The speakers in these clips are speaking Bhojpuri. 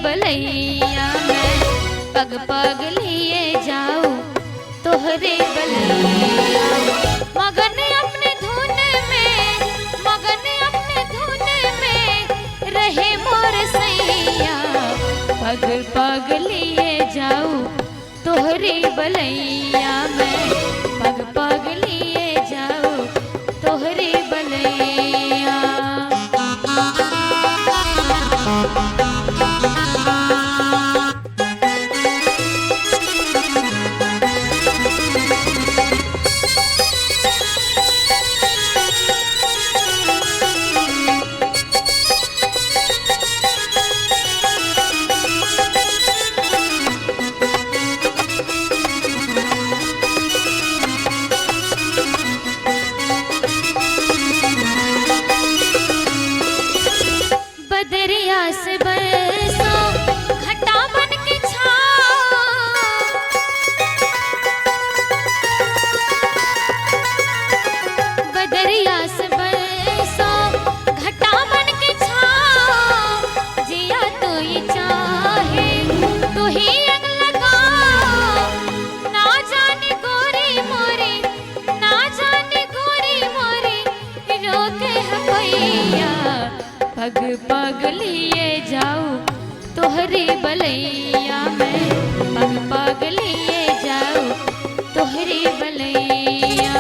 बलैया मैं पग पग लिए जाऊं तोहरे बलैया। मगन अपने धुन में, मगन अपने धुन में रहे मोर सैया। पग पग लिए जाऊं तोहरे बलैया मैं पग पग लिए जाऊं तोहरे बलैया। बदरिया से बरसो घटा बन के छाओ, बदरिया से बरसो घटा बन के छाओ। जिया तो ये चाहे तो ही अग लगाओ। ना जाने गोरी मोरी, ना जाने गोरी मोरी रोके है भैया। पग पग लिए जाऊं तोहरे बलैया मैं पग पग लिए जाऊं तोहरे बलैया।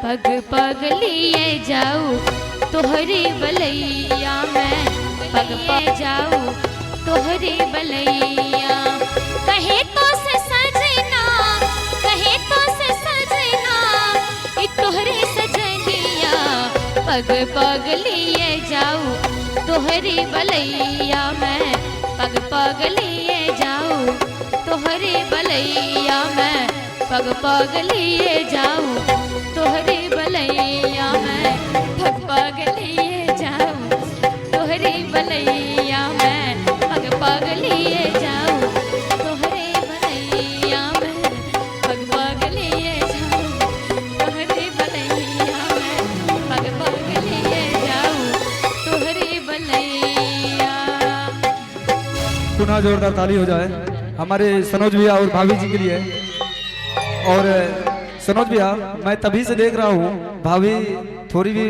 पग पग लिए जाऊं तोहरे बलैया मैं पग पग जाऊं तोहरे बलैया। कहे तो से सजना, कहे तो से सजना ई तोहरे सजनिया। पग पग लिए जाऊं तोहरे बलैया मैं पग पग लिए जाऊं तोहरे बलैया मैं पग पग लिए जाऊं तोहरे बलैया मैं पग पग लिए जाऊं तोहरे बलैया मैं पग पग लिए जाऊं तोहरे बलैया मैं पग पग लिए जाऊं तोहरे बलैया मैं पग पग लिए जाऊं तोहरे बलैया। पुनः जोरदार ताली हो जाए हमारे सनोज भैया और भाभी जी के लिए। और सनोज भैया मैं तभी से देख रहा हूँ भाभी थोड़ी भी